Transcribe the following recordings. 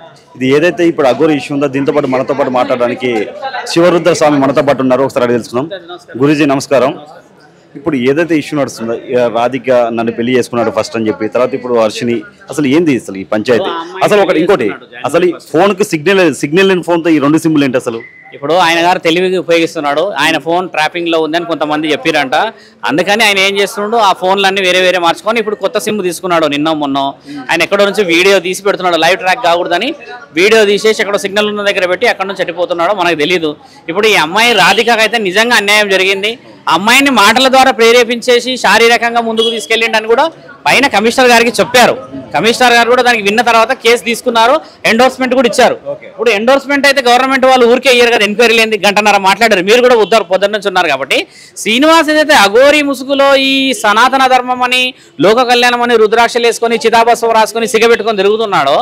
ఇది ఏదైతే ఇప్పుడు అఘోరి ఇష్యూ ఉందో దీంతో పాటు మనతో పాటు మాట్లాడడానికి శివరుద్ర స్వామి మనతో పాటు ఉన్నారు. ఒకసారి అడిగి తెలుసుకుందాం. గురూజీ నమస్కారం. ఇప్పుడు ఏదైతే ఇష్యూ నడుస్తుందో రాధిక నన్ను పెళ్లి చేసుకున్నాడు ఫస్ట్ అని చెప్పి, తర్వాత ఇప్పుడు హర్షిని, అసలు ఏంది అసలు ఈ పంచాయతీ? అసలు ఒకటి ఇంకోటి, అసలు ఈ ఫోన్కి సిగ్నల్ లేని ఫోన్తో ఈ రెండు సిమ్లు ఏంటి అసలు? ఇప్పుడు ఆయన గారు తెలివిగా ఉపయోగిస్తున్నాడు. ఆయన ఫోన్ ట్రాపింగ్ లో ఉందని కొంతమంది చెప్పారంట. అందుకని ఆయన ఏం చేస్తున్నాడు, ఆ ఫోన్లన్నీ వేరే మార్చుకొని ఇప్పుడు కొత్త సిమ్ తీసుకున్నాడు. నిన్న మొన్న ఆయన ఎక్కడో నుంచి వీడియో తీసి పెడుతున్నాడు. లైవ్ ట్రాక్ కాకూడదని వీడియో తీసేసి ఎక్కడో సిగ్నల్ ఉన్న దగ్గర పెట్టి అక్కడ నుంచి చనిపోతున్నాడో మనకు తెలియదు. ఇప్పుడు ఈ అమ్మాయి రాధికకైతే నిజంగా అన్యాయం జరిగింది. అమ్మాయిని మాటల ద్వారా ప్రేరేపించేసి శారీరకంగా ముందుకు తీసుకెళ్ళిండని కూడా పైన కమిషనర్ గారికి చెప్పారు. కమిషనర్ గారు కూడా దానికి విన్న తర్వాత కేసు తీసుకున్నారు, ఎండోర్స్మెంట్ కూడా ఇచ్చారు. ఇప్పుడు ఎండోర్స్మెంట్ అయితే గవర్నమెంట్ వాళ్ళు ఊరికే ఇయ్యారు కదా, ఎంక్వైరీ లేని గంటన్నర మాట్లాడారు. మీరు కూడా పొద్దున్న నుంచి ఉన్నారు కాబట్టి శ్రీనివాస్ ఏదైతే అఘోరి ముసుగులో ఈ సనాతన ధర్మం అని, లోక కళ్యాణం అని రుద్రాక్షలు వేసుకొని చితాభస్వం రాసుకొని సిగబెట్టుకొని తిరుగుతున్నాడో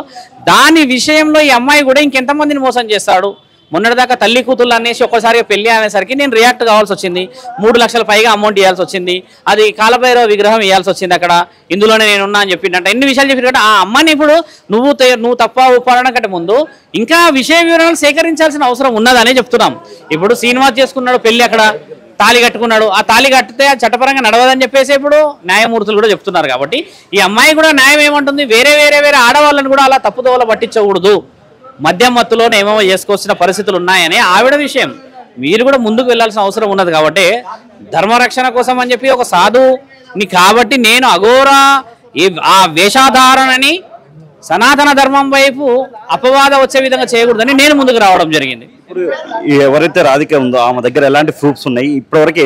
దాని విషయంలో ఈ అమ్మాయి కూడా ఇంకెంతమందిని మోసం చేస్తాడు? మొన్నటిదాకా తల్లి కూతుళ్ళు అనేసి ఒక్కసారిగా పెళ్లి అనేసరికి నేను రియాక్ట్ కావాల్సి వచ్చింది. 3 లక్షల పైగా అమౌంట్ ఇవ్వాల్సి వచ్చింది. అది కాలభైరవ విగ్రహం ఇవ్వాల్సి వచ్చింది. అక్కడ ఇందులోనే నేనున్నా అని చెప్పిండంట. ఎన్ని విషయాలు చెప్పినట్టు ఆ అమ్మాయిని ఇప్పుడు నువ్వు తప్ప ఒప్పడం కంటే ముందు ఇంకా విషయ వివరాలు సేకరించాల్సిన అవసరం ఉన్నదనే చెప్తున్నాం. ఇప్పుడు శ్రీనివాస్ చేసుకున్నాడు పెళ్లి, అక్కడ తాళి కట్టుకున్నాడు. ఆ తాళి కట్టితే చట్టపరంగా నడవదని చెప్పేసి ఇప్పుడు న్యాయమూర్తులు కూడా చెప్తున్నారు. కాబట్టి ఈ అమ్మాయి కూడా న్యాయం ఏమంటుంది, వేరే ఆడవాళ్ళని కూడా అలా తప్పుదోవల పట్టించకూడదు, మద్యం మత్తులోనే ఏమేమో చేసుకోవాల్సిన పరిస్థితులు ఉన్నాయని ఆవిడ విషయం. మీరు కూడా ముందుకు వెళ్లాల్సిన అవసరం ఉన్నది. కాబట్టి ధర్మరక్షణ కోసం అని చెప్పి ఒక సాధుని కాబట్టి నేను అఘోరా ఆ వేషాధారణని సనాతన ధర్మం వైపు అపవాదం వచ్చే విధంగా చేయకూడదని నేను ముందుకు రావడం జరిగింది. ఇప్పుడు ఎవరైతే రాధిక ఉందో ఆమె దగ్గర ఎలాంటి ప్రూఫ్స్ ఉన్నాయి? ఇప్పటివరకు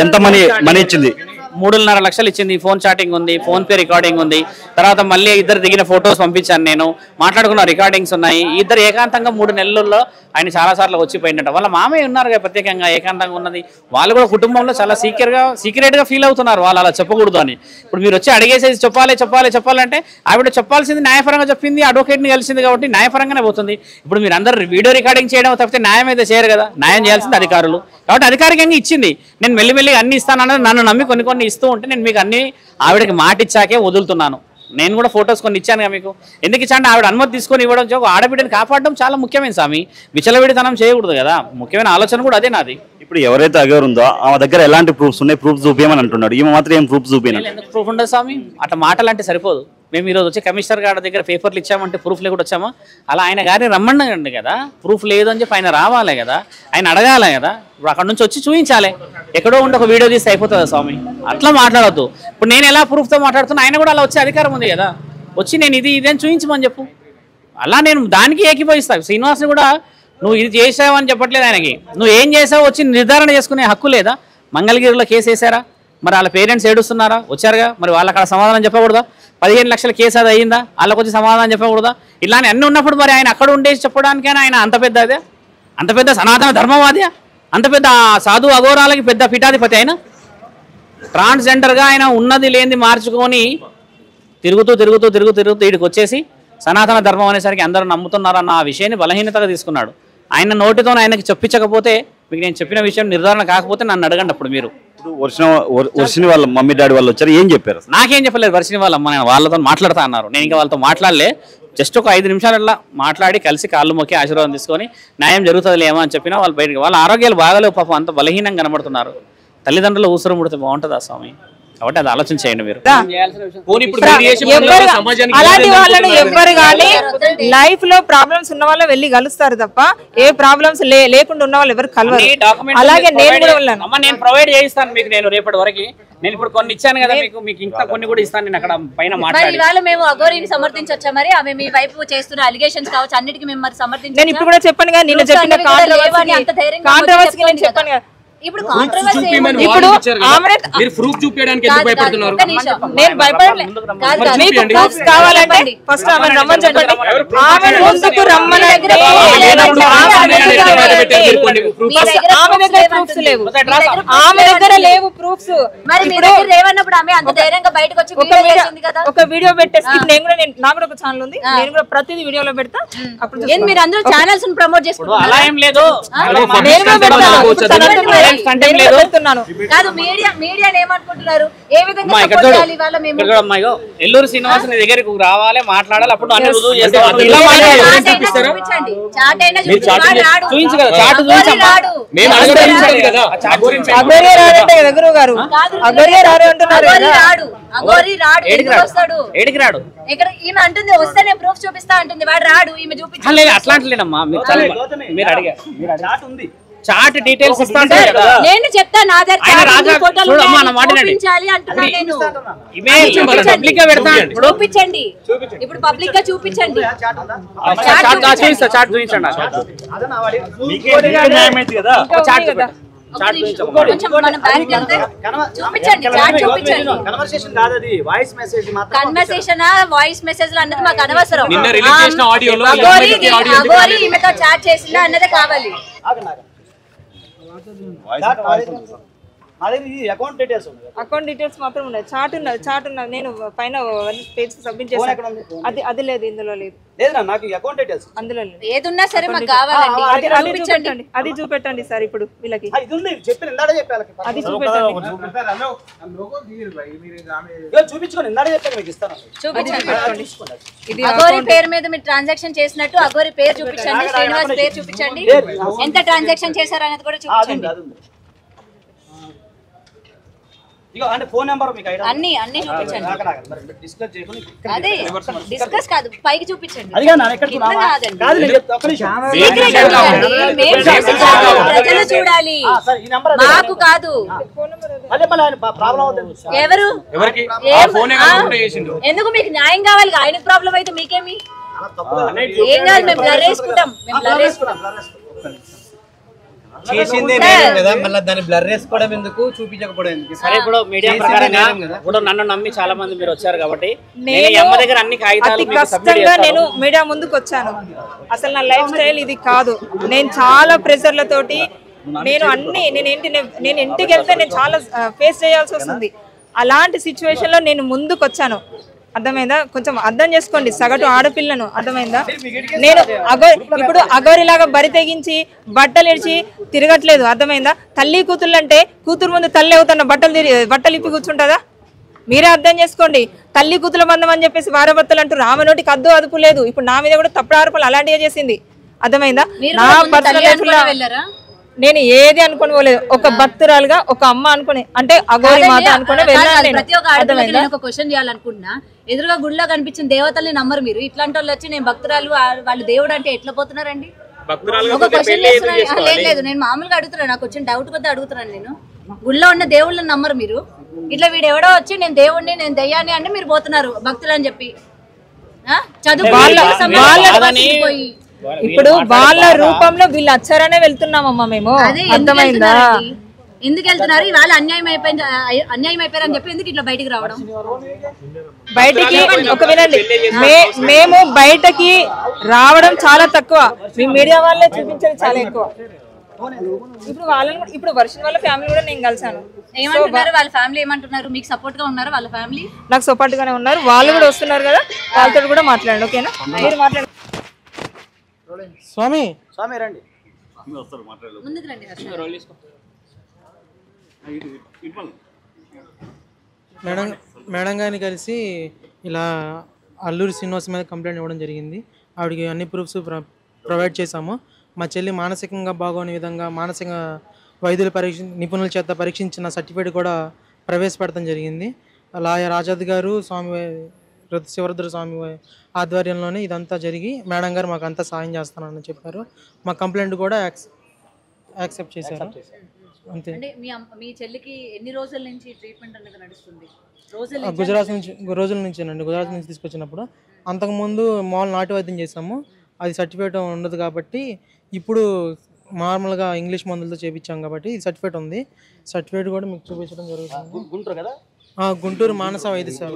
ఎంత మనీ ఇచ్చింది? 3.5 లక్షలు ఇచ్చింది. ఫోన్ చాటింగ్ ఉంది, ఫోన్ పే రికార్డింగ్ ఉంది. తర్వాత మళ్ళీ ఇద్దరు దిగిన ఫొటోస్ పంపించాను, నేను మాట్లాడుకున్న రికార్డింగ్స్ ఉన్నాయి. ఇద్దరు ఏకాంతంగా 3 నెలల్లో ఆయన చాలాసార్లు వచ్చిపోయినట్టు. వాళ్ళ మామయ్య ఉన్నారు కదా ప్రత్యేకంగా ఏకాంతంగా ఉన్నది. వాళ్ళు కూడా కుటుంబంలో చాలా సీక్రెట్గా ఫీల్ అవుతున్నారు, వాళ్ళు అలా చెప్పకూడదు అని. ఇప్పుడు మీరు వచ్చి అడిగేసేసి చెప్పాలంటే ఆవిడ చెప్పాల్సింది న్యాయపరంగా చెప్పింది, అడ్వకేట్ని కలిసింది కాబట్టి న్యాయపరంగానే పోతుంది. ఇప్పుడు మీరు అందరూ వీడియో రికార్డింగ్ చేయడం తప్పితే న్యాయం అయితే చేయరు కదా, న్యాయం చేయాల్సింది అధికారులు. కాబట్టి అధికారికంగా ఇచ్చింది. నేను మెల్లిమెల్లిగా అన్ని ఇస్తానన్నది నన్ను నమ్మి కొన్ని ఇస్తూ ఉంటే నేను మీకు అన్ని ఆవిడకి మాట ఇచ్చాకే వదులుతున్నాను. నేను కూడా ఫొటోస్ కొన్ని ఇచ్చాను కదా మీకు. ఎందుకు ఇచ్చాను? ఆవిడ అనుమతి తీసుకొని ఇవ్వడం, ఆడబిడ్డని కాపాడడం చాలా ముఖ్యమైన స్వామి. విచలవిడితనం చేయకూడదు కదా, ముఖ్యమైన ఆలోచన కూడా అదే నాది. ఇప్పుడు ఎవరైతే అఘోరి ఉందో ఆమె దగ్గర ఎలాంటి ప్రూఫ్స్ ఉన్నాయి? ప్రూఫ్ చూపించమని అంటున్నాడు. ఈమె మాత్రం ఏం ప్రూఫ్ చూపించాలి? ఎందుకు ప్రూఫ్ ఉండదు స్వామి? అట్లా మాటలు అంటే సరిపోదు. మేము ఈరోజు వచ్చి కమిషనర్ గారి దగ్గర పేపర్లు ఇచ్చామంటే ప్రూఫ్ లేకుండా వచ్చామా? అలా ఆయన గారిని రమ్మన్నాండి కదా, ప్రూఫ్ లేదు అని చెప్పి ఆయన రావాలి కదా, ఆయన అడగాలి కదా. ఇప్పుడు అక్కడ నుంచి వచ్చి చూపించాలి. ఎక్కడో ఉండి ఒక వీడియో తీస్తే అయిపోతుందా స్వామి? అట్లా మాట్లాడద్దు. ఇప్పుడు నేను ఎలా ప్రూఫ్తో మాట్లాడుతున్నా, ఆయన కూడా అలా వచ్చే అధికారం ఉంది కదా. వచ్చి నేను ఇది అని చూపించమని చెప్పు. అలా నేను దానికి ఏకీభవిస్తాను. శ్రీనివాస్ని కూడా నువ్వు ఇది చేసావు అని చెప్పట్లేదు ఆయనకి. నువ్వు ఏం చేసావు వచ్చి నిర్ధారణ చేసుకునే హక్కు లేదా? మంగళగిరిలో కేసు వేసారా? మరి వాళ్ళ పేరెంట్స్ ఏడుస్తున్నారా? వచ్చారుగా, మరి వాళ్ళకి అక్కడ సమాధానం చెప్పకూడదా? 15 లక్షల కేసు అది అయ్యిందా? వాళ్ళకి వచ్చి సమాధానం చెప్పకూడదా? ఇలానే అన్నీ ఉన్నప్పుడు మరి ఆయన అక్కడ ఉండేసి చెప్పడానికైనా ఆయన అంత పెద్ద సనాతన ధర్మవాది, అంత పెద్ద సాధు అఘోరాలకి పెద్ద పీఠాధిపతి ఆయన. ట్రాన్స్జెండర్గా ఆయన ఉన్నది లేనిది మార్చుకొని తిరుగుతూ వీడికి వచ్చేసి సనాతన ధర్మం అనేసరికి అందరూ నమ్ముతున్నారన్న ఆ విషయాన్ని బలహీనతగా తీసుకున్నాడు. ఆయన నోటితో ఆయనకి చెప్పించకపోతే, మీకు నేను చెప్పిన విషయం నిర్ధారణ కాకపోతే నన్ను అడగండి. అప్పుడు మీరు వర్షిని వాళ్ళ మమ్మీ డాడీ వాళ్ళు వచ్చారు, ఏం చెప్పారు? నాకేం చెప్పలేదు. వర్షిని వాళ్ళ అమ్మ నేను వాళ్ళతో మాట్లాడుతా అన్నారు. నేను ఇంకా వాళ్ళతో మాట్లాడలే. జస్ట్ ఒక 5 నిమిషాలల్లా మాట్లాడి కలిసి కాళ్ళు మొక్కి ఆశీర్వాదం తీసుకొని న్యాయం జరుగుతుందిలేమో అని చెప్పినా వాళ్ళు బయటకు. వాళ్ళ ఆరోగ్యాలు బాగాలేవు పాపం, అంత బలహీనంగా కనబడుతున్నారు. తల్లిదండ్రులు ఊసరం ముడితే బాగుంటుందా స్వామి? కాబట్టి అది ఆలోచన చేయండి మీరు. అలాంటి వాళ్ళని ఎవ్వరు కానీ లైఫ్ లో ప్రాబ్లమ్స్ ఉన్న వాళ్ళు వెళ్ళి కలుస్తారు తప్ప ఏ ప్రాబ్లమ్స్ లేకుండా ఉన్న వాళ్ళు ఎవరు కలవరు. అలాగే నేను కూడా వెళ్ళాను. నేను ప్రొవైడ్ చేయిస్తాను మీకు. నేను రేపటి వరకు నేను ఇప్పుడు కొన్ని ఇచ్చాను కదా మీకు ఇంకా కొన్ని కూడా ఇస్తాను. నేను అక్కడ పైన మాట్లాడి ఇవాళ మేము అఘోరిని సమర్థించొచ్చా? మరి ఆమె మీ వైపు చేస్తున్న అలిగేషన్స్ కావచ్చు, అన్నిటికీ మేము మరి సమర్థించాలి. నేను ఇప్పుడు కూడా చెప్పాను కదా, నేను చెప్పిన కాంట్రవర్సీ నేను చెప్పాను కదా. ఇప్పుడు ప్రూఫ్ చూపించడానికి ఎందుకు భయపడుతున్నారు? నేను భయపడలేదు. మీకు ప్రూఫ్స్ కావాలంటే ఫస్ట్ ఆమె రమ్మని చెప్పండి. ఆమె ముందుకు రమ్మని. ఆమె దగ్గర ప్రూఫ్స్ లేవు, ఆమె దగ్గర లేవు ప్రూఫ్స్. ఒక వీడియో పెట్టేసి నాకు కూడా ఒక ఛానల్ ఉంది, నేను కూడా ప్రతిదీ వీడియోలో పెడతా. అప్పుడు మీరు అందరూ ఛానల్స్ ప్రమోట్ చేసుకుంటారు. అలా ఏం లేదు. నేను కూడా పెడతాను. పేరెంట్స్ కంటే లేదు చెప్తున్నాను. కాదు మీడియా ఏమనుకుంటున్నారు ఏ విధంగా అమ్మా ఇక్కడ support చూడు చేయాలి ఇవాళ మేము ఇక్కడ అమ్మా ఇగో ఎల్లూరు శ్రీనివాస్ నీ దగ్గరికి రావాలి మాట్లాడాలి అప్పుడు అన్ని రుజువు చేస్తాం ఇలా చాట్ మాట్లాడాలి అయినా చూపించండి చాట్ అయినా చూపించండి రాడు చూపించు కదా చాట్ అగోరి చూపించమ్మా రాడు మేము అడగడానికి కదా అగోరియే రాడంటే కదా గురువు గారు, అగోరియే రాడు అంటున్నారు అగోరి కదా. రాడు అగోరి రాడు ఏడికి ఎందుకు రాడు వస్తాడు ఏడికి రాడు ఇక్కడ ఈమె అంటుంది వస్తే నేను ప్రూఫ్ చూపిస్తా అంటుంది వాడు రాడు ఈమె చూపించు లేదు అట్లాంటిలేనమ్మా మీరు మీరు అడిగారు చాట్ డీటెయిల్స్ ఇస్తా అంటే కదా నేను చెప్తా నా దగ్గర ఆయన చాట్ రాజా ఉంది, ఫోటోలు చూడు అమ్మా ఉన్నాయి, నా మాట వినండి. చూపించాలి అంటున్నా నేను ఇమేజ్ పబ్లిక్ గా పెడతా ఇప్పుడు చూపించండి ఇప్పుడు పబ్లిక్ గా చూపించండి చూపిస్తా చాట్ చూపించండి చాట్ ఒక్క నిమిషం, కొంచెం మనం బ్యాక్ వెళ్తే చూపించండి చాట్ చూపించండి కన్వర్సేషన్ వాయిస్ మెసేజ్ అన్నది మాకు అనవసరం నిన్న రిలీజ్ చేసిన ఆడియోలో అగోరి ఈమెతో చాట్ చేసిందా అన్నదే కావాలి అకౌంట్ డీటెయిల్స్ మాత్రం ఉన్నాయి, చాట్ ఉన్నది నేను పైన పేజ్ సబ్మిట్ చేస్తాను. అది లేదు, ఇందులో లేదు, అందులో లేదు. ఏదున్నా సరే మాకు కావాలండి అది చూపించండి, అది చూపెట్టండి సార్ ఇప్పుడు వీళ్ళకి అది చూపెట్టండి. ఇది అగోరి పేరు మీద మీరు ట్రాన్సాక్షన్ చేసినట్టు అగోరి పేరు చూపించండి, శ్రీనివాస్ పేరు చూపించండి, ఎంత ట్రాన్సాక్షన్ చేశారు అనేది కూడా చూపించండి. అన్ని చూపించండి. అదే డిస్కస్ కాదు పైకి చూపించండి. ఇట్లా కాదండి. Secret చూడండి. మేము చూపించాలి, ప్రజలు చూడాలి, మాకు కాదు. ఎవరు ఎందుకు మీకు న్యాయం కావాలి? ఆయనకు ప్రాబ్లం అయితే మీకేమి ఏం కాదు, మేము బ్లర్ వేసుకుంటాం. చేసిందే మేడం కదా, మళ్ళీ దాన్ని బ్లర్ చేసుకోవడం ఎందుకు, చూపించకపోవడం ఎందుకు? సరే ఇప్పుడు మీడియా ప్రకారంగా ఇప్పుడు నన్ను నమ్మి చాలా మంది మీరు వచ్చారు కాబట్టి నేను ఈ అమ్మ దగ్గర అన్ని కాగితాలు అతి మీకు సబ్మిట్ కష్టంగా చేస్తాను. నేను మీడియా ముందుకు వచ్చాను. అసలు నా లైఫ్ స్టైల్ ఇది కాదు. నేను చాలా ప్రెషర్లతోటి నేను ఇంటికి వెళ్తే నేను చాలా ఫేస్ చేయాల్సి వస్తుంది. అలాంటి సిచ్యువేషన్ లో నేను ముందుకు వచ్చాను. అర్థమైందా? కొంచెం అర్థం చేసుకోండి, సగటు ఆడపిల్లను. అర్థమైందా? నేను ఇప్పుడు అగోరిలాగా బరి తెగించి బట్టలు ఇడిచి తిరగట్లేదు. అర్థమైందా? తల్లి కూతుళ్ళు అంటే కూతురు ముందు తల్లి అవుతున్న బట్టలు ఇప్పి కూర్చుంటుందా? మీరే అర్థం చేసుకోండి. తల్లి కూతుల బంధం అని చెప్పేసి భార్యాభర్తలు అంటూ రామ నోటికి అదుపు లేదు. ఇప్పుడు నా మీద కూడా తప్పుడు ఆరోపణలు అలాంటిగా చేసింది. అర్థమైందా? నా పర్సనల్ లైఫ్ లో నేను ఏది అనుకుని పోలేదు. ఒక భక్తురాలుగా ఒక అమ్మ అనుకుని, అంటే అగోరి మాత అనుకుని వెళ్ళాను. ప్రతి ఒక్క ఆడపిల్లకి నేను ఒక క్వశ్చన్ చేయాలనుకుంటున్నా. ఎదురుగా గుడిలో కనిపించిన దేవతల్ని నమ్మరు మీరు. ఇట్లాంటి వాళ్ళు వచ్చి నేను భక్తురాలు వాళ్ళు దేవుడు అంటే ఎట్లా పోతున్నారండి? ఒక క్వశ్చన్ చేస్తున్నాను. లేదు నేను మామూలుగా అడుగుతున్నాను, నాకు వచ్చిన డౌట్ కొద్దిగా అడుగుతున్నాను. నేను గుడిలో ఉన్న దేవుళ్ళని నమ్మరు మీరు. ఇట్లా వీడు ఎవడో వచ్చి నేను దేవుడిని నేను దెయ్యాన్ని అంటే మీరు పోతున్నారు భక్తులు అని చెప్పి. చదువు ఇప్పుడు వాళ్ళ రూపంలో వీళ్ళు వచ్చారనే వెళ్తున్నామమ్మా మేము. అర్థమైందా? ఎందుకు వెళ్తున్నారు? వాళ్ళు అన్యాయం అయిపోయారని చెప్పి ఎందుకు ఇట్లా బయటికి రావడం? బయటికి ఒక వినండి, మేము బయటకి రావడం చాలా తక్కువ, మీ మీడియా వాళ్ళే చూపించేది చాలా ఎక్కువ. ఇప్పుడు వర్షం వాళ్ళ ఫ్యామిలీ కూడా నేను కలిసాను. ఏమంటున్నారు వాళ్ళ ఫ్యామిలీ? ఏమంటున్నారు? మీకు సపోర్ట్ గా ఉన్నారు వాళ్ళ ఫ్యామిలీ? నాకు సపోర్ట్ గానే ఉన్నారు. వాళ్ళు కూడా వస్తున్నారు కదా, వాళ్ళతో కూడా మాట్లాడండి. ఓకేనా? మీరు మాట్లాడండి. స్వామి రండి. ముందుకు రండి. మేడం గారిని కలిసి ఇలా అల్లూరి శ్రీనివాస్ మీద కంప్లైంట్ ఇవ్వడం జరిగింది. ఆవిడకి అన్ని ప్రూఫ్స్ ప్రొవైడ్ చేశాము. మా చెల్లి మానసికంగా బాగోని విధంగా మానసిక వైద్యుల నిపుణుల చేత పరీక్షించిన సర్టిఫికేట్ కూడా ప్రవేశపెడతాం జరిగింది. లాయర్ ఆజాద్ గారు, స్వామి శివరుద్ర స్వామి ఆధ్వర్యంలోనే ఇదంతా జరిగి మేడం గారు మాకు అంతా సాయం చేస్తానని చెప్పారు. మా కంప్లైంట్ కూడా యాక్సెప్ట్ చేశారు. అంతే. అంటే మీ చెల్లికి ఎన్ని రోజుల నుంచి ట్రీట్మెంట్ అనేది నడుస్తుంది? రోజుల నుంచేనండి. గుజరాత్ నుంచి తీసుకొచ్చినప్పుడు అంతకుముందు మామూలు నాటు వైద్యం చేసాము. అది సర్టిఫికేట్ ఉండదు కాబట్టి ఇప్పుడు నార్మల్గా ఇంగ్లీష్ మందులతో చేయించాం కాబట్టి సర్టిఫికేట్ ఉంది. సర్టిఫికేట్ కూడా మీకు చూపించడం జరుగుతుంది. గుంటూరు కదా? గుంటూరు మానస వైద్యశాల.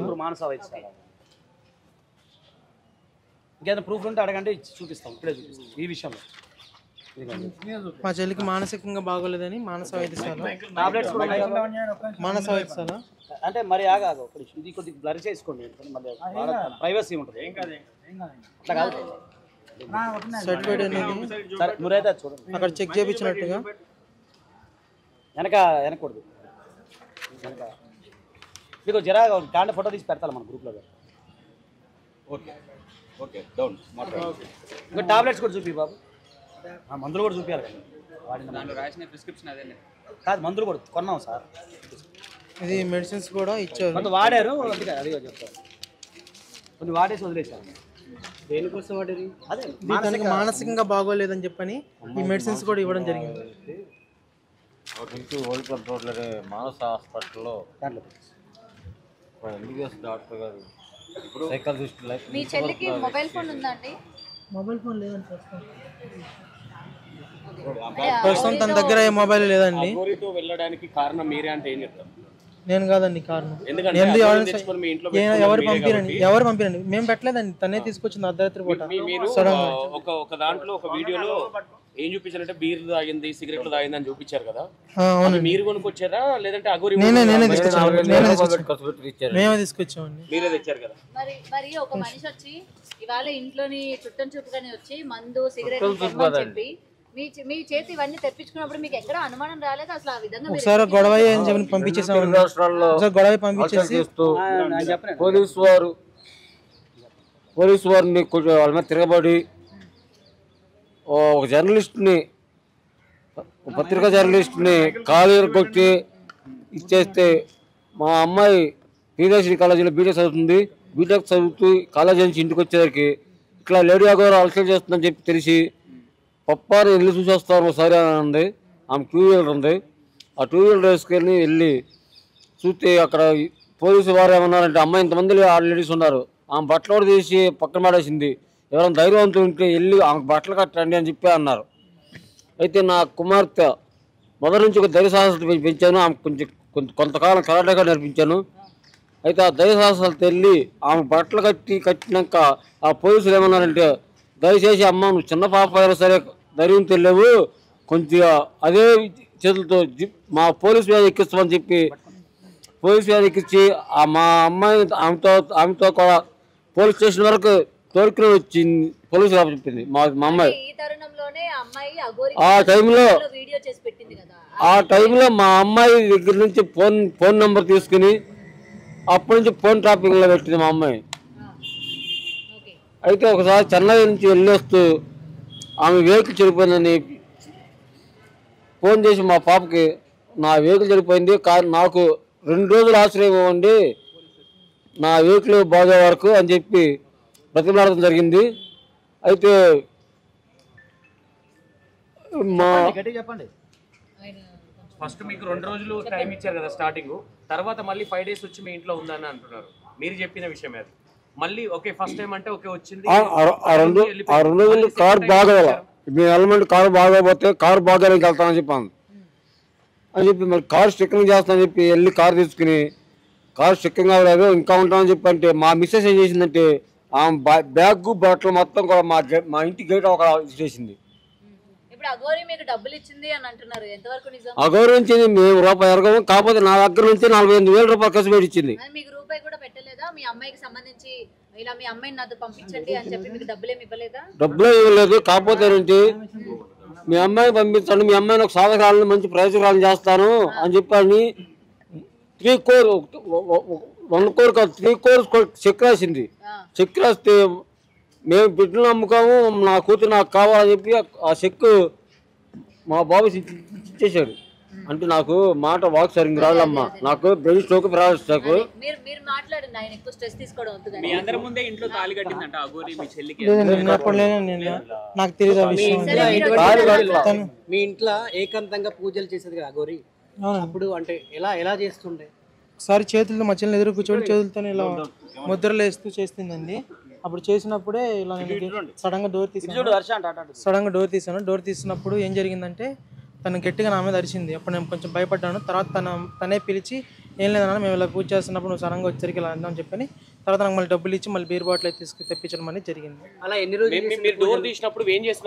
ఇంకేదైనా ప్రూఫ్ ఉంటే అడగండి, చూపిస్తాం. ఇప్పుడే చూపిస్తాం ఈ విషయంలో. మా చెల్లికి మానసికంగా బాగోలేదని మానస వైద్యశాల అంటే మరి ఆగాగు. ఇది కొద్దిగా బ్లర్ చేసుకోండి, ప్రైవసీ ఉంటుంది. అట్లా కాదు. సర్టిఫికేట్ అనేది సరే, మీరైతే చూడండి. అక్కడ చెక్ చేయించినట్టుగా వెనకూడదు వెనక మీకు జరా కాండ ఫోటో తీసి పెడతాను మన గ్రూప్లో. ఓకే ఓకే డౌన్ ఇంకా టాబ్లెట్స్ కూడా చూపి బాబు, మందులు కూడా చూపించాలి కదా దాంట్లో రాసిన ప్రిస్క్రిప్షన్ అదే కాదు, మందులు కూడా కొన్నాం సార్. ఇది మెడిసిన్స్ కూడా ఇచ్చారు, కొంత వాడారు, అందుకే అదిగా చెప్తారు. కొన్ని వాడేసి వదిలేసారు. దేనికోసం వాడేది? అదే తనకి మానసికంగా బాగోలేదని చెప్పని ఈ మెడిసిన్స్ కూడా ఇవ్వడం జరిగింది. ఓల్డ్ కంట్రోల్ మానస హాస్పిటల్లో ఎంబీబీఎస్ డాక్టర్ గారు సైకాలజిస్ట్ లైఫ్. మీ చెల్లికి మొబైల్ ఫోన్ ఉందా అండి? మొబైల్ ఫోన్ లేదని ప్రస్తుతం తన దగ్గర ఏ మొబైల్ లేదండి. వెళ్ళడానికి కారణం మీరే అంటే ఏం చెప్తారు? నేను కాదండి కారణం. ఎవరు పంపిరండి, మేము పెట్టలేదండి, తనే తీసుకొచ్చింది అర్ధరాత్రి పూట. మీరు ఒక దాంట్లో ఒక వీడియోలో ఏం చూపించారంటే బీర్ తాగింది, సిగరెట్లు తాగింది అని చూపించారు కదా, మీరు కొనుక్కొచ్చారా లేదంటే అగోరి? నేనే తీసుకొచ్చామండి. మీరే తెచ్చారు కదా. మరి ఒక మనిషి వచ్చి ఇవాళ ఇంట్లోని చుట్టం చూపుగానే వచ్చి మందు సిగరెట్ చెప్పి మీ చేతి ఇవన్నీ తెప్పించుకున్నప్పుడు మీకు ఎక్కడ అనుమానం రాలేదు అసలు? ఆ విధంగా ఒకసారి గొడవ అని చెప్పి పంపించేసాం. గొడవ పంపించేసి పోలీసు వారిని వాళ్ళ మీద తిరగబడి ఒక జర్నలిస్ట్ని, పత్రికా జర్నలిస్ట్ని కాలు కొట్టి ఇచ్చేస్తే, మా అమ్మాయి పీడీసీ కాలేజీలో బీటెక్ చదువుతుంది. బీటెక్ చదువుతూ కాలేజీ నుంచి ఇంటికి వచ్చేసరికి ఇట్లా లేడీ అగోరు అలసలు చేస్తుందని చెప్పి తెలిసి పప్పాని వెళ్ళి చూసేస్తాను సరే అని ఉంది. ఆమె 2 వీలర్ ఉంది, ఆ 2 వీలర్ వేసుకెళ్ళి వెళ్ళి చూస్తే అక్కడ పోలీసు వారు ఏమన్నారంటే, అమ్మాయి ఇంతమంది లేడీస్ ఉన్నారు, ఆమె బట్టలు కూడా తీసి పక్కన పడేసింది, ఎవరైనా ధైర్యవంతులు ఉంటే వెళ్ళి ఆమెకు బట్టలు కట్టండి అని చెప్పి అన్నారు. అయితే నా కుమార్తె మొదటి నుంచి ఒక ధైర్య సాహసాలు పెంచాను, ఆమె కొంతకాలం కరాటే నేర్పించాను. అయితే ఆ ధైర్య సాహసాలతో వెళ్ళి ఆమె బట్టలు కట్టినాక ఆ పోలీసులు ఏమన్నారంటే, దయచేసి అమ్మ నువ్వు చిన్న పాప అయినా సరే ధైర్యం తెలియవు, కొంచెం అదే చేతులతో మా పోలీసు వ్యాధి ఎక్కిస్తామని చెప్పి పోలీసు వ్యాధి ఎక్కించి మా అమ్మాయి ఆమెతో కూడా పోలీస్ స్టేషన్ వరకు తోడుకుని వచ్చింది. పోలీసు చెప్పింది మా అమ్మాయి. ఆ టైంలో మా అమ్మాయి దగ్గర నుంచి ఫోన్ నెంబర్ తీసుకుని అప్పటి నుంచి ఫోన్ ట్రాపింగ్లో పెట్టింది మా అమ్మాయి. అయితే ఒకసారి చెన్నై నుంచి వెళ్ళొస్తూ ఆమె వెహికల్ చెడిపోయిందని ఫోన్ చేసి మా పాపకి నా వెహికల్ చెడిపోయింది, కానీ నాకు 2 రోజులు ఆశ్రయం ఇవ్వండి నా వెహికల్ బాగా వరకు అని చెప్పి బ్రతిమలాడడం జరిగింది. అయితే చెప్పండి, ఫస్ట్ మీకు 2 రోజులు టైం ఇచ్చారు కదా స్టార్టింగ్, తర్వాత మళ్ళీ 5 days వచ్చి మీ ఇంట్లో ఉందని అంటున్నారు. మీరు చెప్పిన విషయం అది మళ్ళీ ఓకే ఫస్ట్ టైం అంటే ఓకే వచ్చింది. ఆ 2 రోజులు కారు బాగా మీ ఎలిమెంట్ కారు బాగోపోతే కారు బాగానికి వెళ్తానని చెప్పాను అని చెప్పి, మరి కారు స్టిక్కరింగ్ చేస్తానని చెప్పి వెళ్ళి కారు తీసుకుని కారు స్టిక్కరింగ్ అవ్వలేదు ఇంకా ఉంటామని చెప్పి అంటే మా మిస్సెస్ ఏం చేసిందంటే ఆమె బ్యాగ్ బట్టలు మొత్తం కూడా మా ఇంటి గేట్ ఒక చేసింది. అగౌరవించింది. మేము రూపాయి ఎరగము, కాకపోతే నా దగ్గర నుంచి 45,000 రూపాయలు ఖర్చు పెట్టి ఇచ్చింది. డబ్బులే ఇవ్వలేదు, కాకపోతే మీ అమ్మాయిని పంపించండి, మీ అమ్మాయిని ఒక సాధకాలను మంచి ప్రయోజనాలను చేస్తాను అని చెప్పని 3 crores 3 crores చెక్ రాసింది. చెక్ రాస్తే మేము బిడ్డలు నమ్ముకాము, నా కూతురు నాకు కావాలని చెప్పి ఆ చెక్ మా బాబు ఇచ్చేసాడు. అంటే నాకు మాట వాక్ సరిగ్గా రాదమ్మా, నాకు బ్రెయిన్ స్ట్రోక్ ప్రారంభిస్తాకు. నాకు తెలియదు. మీ ఇంట్లో ఏకాంతంగా పూజలు చేసేది కదా అగోరి, అప్పుడు అంటే ఎలా చేస్తుండే? ఒకసారి చేతులతో మధ్యలో ఎదురు కూర్చోబెట్టి చేతులతో ఇలా ముద్రలు వేస్తూ చేస్తుందండి. అప్పుడు చేసినప్పుడే ఇలా సడన్గా డోర్ తీసాను. డోర్ తీసినప్పుడు ఏం జరిగిందంటే తను గట్టిగా నా మీద అరిచింది. అప్పుడు నేను కొంచెం భయపడ్డాను. తర్వాత తనే పిలిచి ఏం లేదన్నా మేము ఇలా పూజ చేస్తున్నప్పుడు నువ్వు సడన్గా వచ్చరికి ఇలా అందామని చెప్పని తర్వాత నాకు మళ్ళీ డబ్బులు ఇచ్చి మళ్ళీ బీర్ బాటిల్ తెప్పించడం అనేది జరిగింది. అలా ఎన్ని రోజులు?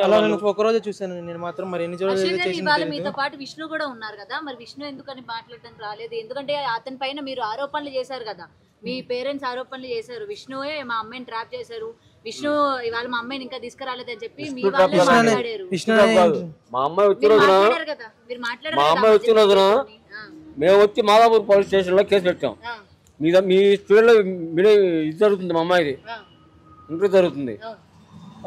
అలా నేను ఒక రోజే చూసాను నేను మాత్రం. మరి ఎన్ని రోజులు మీతో పాటు విష్ణు కూడా ఉన్నారు కదా, మరి విష్ణు ఎందుకని మాట్లాడటానికి రాలేదు? ఎందుకంటే అతని పైన మీరు ఆరోపణలు చేశారు కదా, మీ పేరెంట్స్ ఆరోపణలు చేశారు, విష్ణువే మా అమ్మాయిని ట్రాప్ చేశారు, విష్ణు ఇవాళ మా అమ్మాయిని ఇంకా తీసుకురాలేదని చెప్పి మీ వాళ్ళే మాట్లాడారు. మా అమ్మాయి వచ్చిన రోజున కదా మీరు మాట్లాడారు మా అమ్మాయి వచ్చిన రోజున మేము వచ్చి మాదాపూర్ పోలీస్ స్టేషన్ లో కేసు పెట్టాం. మీ స్టూడెంట్ లో ఇది జరుగుతుంది, మా అమ్మాయిది ఇంటర్వ్యూ జరుగుతుంది.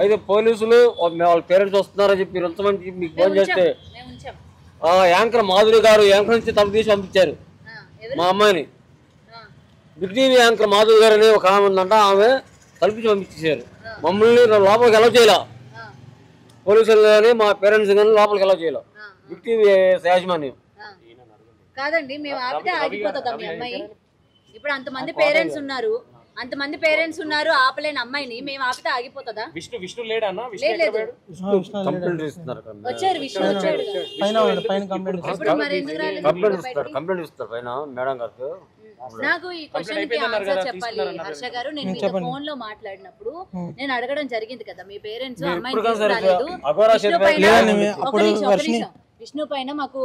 అయితే పోలీసులు వాళ్ళ పేరెంట్స్ వస్తున్నారని చెప్పి ఎంతమంది మీకు ఫోన్ చేస్తే యాంకర్ మాధురి గారు యాంకర్ నుంచి తల తీసి పంపించారు మా అమ్మాయిని. బిగ్ టీవీ యాంకర్ మాధురి గారు అని ఒక ఆమె ఉందంట, ఆమె తలపించి పంపించేశారు. మమ్మల్ని లోపలికి ఎలా చేయాల, పోలీసులు కానీ మా పేరెంట్స్ కానీ లోపలికి ఎలా చేయాలి బిగ్ టీవీ యాజమాన్యం. కాదండి మేము ఆపితే ఆగిపోతుందా మీ అమ్మాయి? ఇప్పుడు అంతమంది పేరెంట్స్ ఉన్నారు, ఆపలేని అమ్మాయిని మేము ఆపితే ఆగిపోతుందా? విష్ణు లేడన్నా? లేదు కంప్లైంట్ ఇస్తున్నారు, వచ్చారు, విష్ణు వచ్చాడు. కంప్లైంట్ ఇస్తారు పైన మేడం గారు. నాకు ఈ క్వశ్చన్ కి ఆన్సర్ చెప్పాలి హర్ష గారు. నేను మీతో ఫోన్ లో మాట్లాడినప్పుడు నేను అడగడం జరిగింది కదా, మీ పేరెంట్స్ అమ్మాయిని తీసుకురాలేదు, విష్ణు పైన మాకు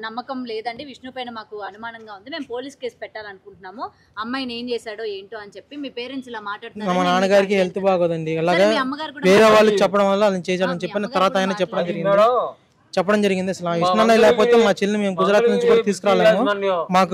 నమ్మకం లేదండి, విష్ణు పైన మాకు అనుమానంగా ఉంది, మేము పోలీస్ కేసు పెట్టాలనుకుంటున్నాము, అమ్మాయిని ఏం చేశాడో ఏంటో అని చెప్పి మీ పేరెంట్స్ ఇలా మాట్లాడుతున్నారు. మా నాన్నగారికి హెల్త్ బాగోదండి, అలాగే వేరే వాళ్ళు చెప్పడం వల్ల అలా చేశాడని చెప్పిన తర్వాత ఆయన చెప్పడం జరిగింది. అసలు విష్ణు లేకపోతే మా చెల్లిని మేము గుజరాత్ నుంచి కూడా తీసుకురాలేము. మాకు